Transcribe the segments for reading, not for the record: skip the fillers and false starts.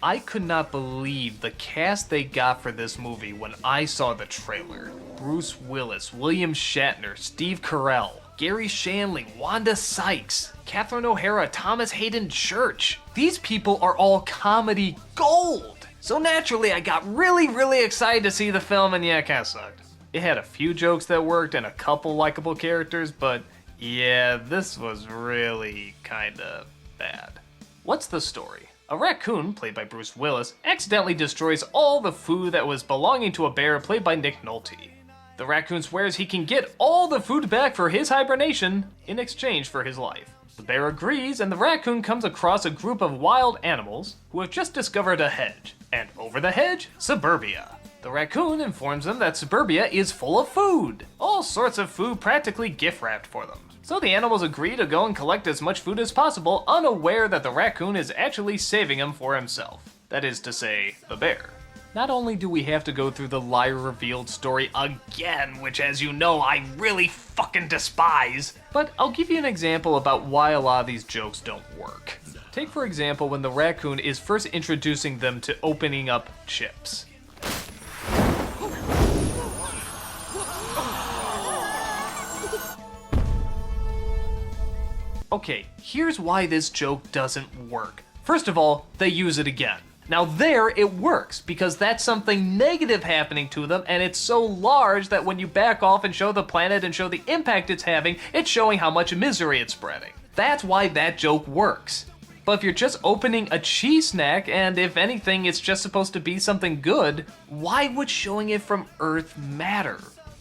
I could not believe the cast they got for this movie when I saw the trailer. Bruce Willis, William Shatner, Steve Carell, Gary Shandling, Wanda Sykes, Catherine O'Hara, Thomas Hayden Church. These people are all comedy gold. So naturally, I got really excited to see the film, and yeah, it kinda sucked. It had a few jokes that worked and a couple likable characters, but yeah, this was really kinda bad. What's the story? A raccoon, played by Bruce Willis, accidentally destroys all the food that was belonging to a bear, played by Nick Nolte. The raccoon swears he can get all the food back for his hibernation in exchange for his life. The bear agrees, and the raccoon comes across a group of wild animals who have just discovered a hedge. And over the hedge, suburbia. The raccoon informs them that suburbia is full of food. All sorts of food practically gift wrapped for them. So the animals agree to go and collect as much food as possible, unaware that the raccoon is actually saving them for himself. That is to say, the bear. Not only do we have to go through the liar revealed story again, which as you know I really fucking despise, but I'll give you an example about why a lot of these jokes don't work. Take for example when the raccoon is first introducing them to opening up chips. Okay, here's why this joke doesn't work. First of all, they use it again. Now there, it works, because that's something negative happening to them, and it's so large that when you back off and show the planet and show the impact it's having, it's showing how much misery it's spreading. That's why that joke works. But if you're just opening a cheese snack, and if anything, it's just supposed to be something good, why would showing it from Earth matter?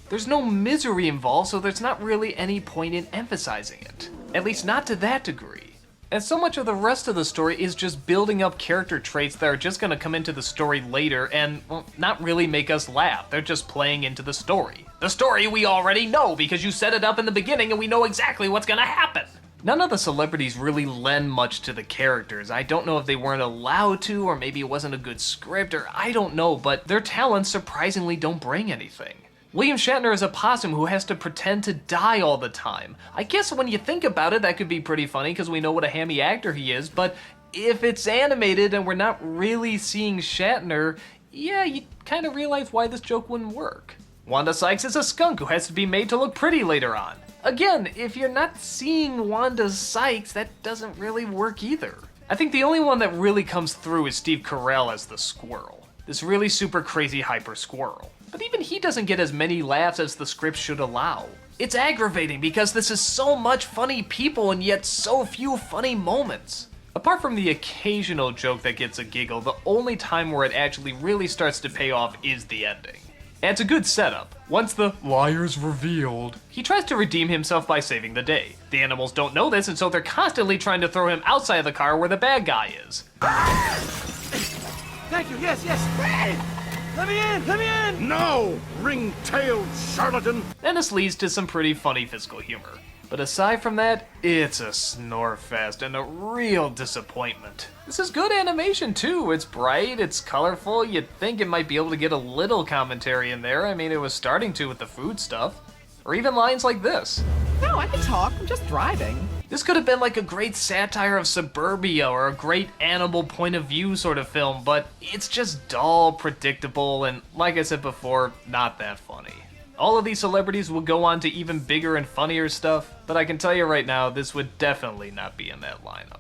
There's no misery involved, so there's not really any point in emphasizing it. At least not to that degree. And so much of the rest of the story is just building up character traits that are just gonna come into the story later and, well, not really make us laugh. They're just playing into the story. The story we already know because you set it up in the beginning and we know exactly what's gonna happen. None of the celebrities really lend much to the characters. I don't know if they weren't allowed to, or maybe it wasn't a good script, or I don't know, but their talents surprisingly don't bring anything. William Shatner is a possum who has to pretend to die all the time. I guess when you think about it, that could be pretty funny because we know what a hammy actor he is, but if it's animated and we're not really seeing Shatner, yeah, you kind of realize why this joke wouldn't work. Wanda Sykes is a skunk who has to be made to look pretty later on. Again, if you're not seeing Wanda Sykes, that doesn't really work either. I think the only one that really comes through is Steve Carell as the squirrel. This really super crazy hyper squirrel. But even he doesn't get as many laughs as the script should allow. It's aggravating because this is so much funny people and yet so few funny moments. Apart from the occasional joke that gets a giggle, the only time where it actually really starts to pay off is the ending. And it's a good setup. Once the liar's revealed, he tries to redeem himself by saving the day. The animals don't know this, and so they're constantly trying to throw him outside of the car where the bad guy is. Thank you, yes. Hey! Let me in! No! Ring-tailed charlatan! And this leads to some pretty funny physical humor. But aside from that, it's a snore fest and a real disappointment. This is good animation too. It's bright, it's colorful. You'd think it might be able to get a little commentary in there. I mean, it was starting to with the food stuff. Or even lines like this. No, I can talk. I'm just driving. This could have been like a great satire of suburbia or a great animal point of view sort of film, but it's just dull, predictable, and like I said before, not that funny. All of these celebrities will go on to even bigger and funnier stuff, but I can tell you right now, this would definitely not be in that lineup.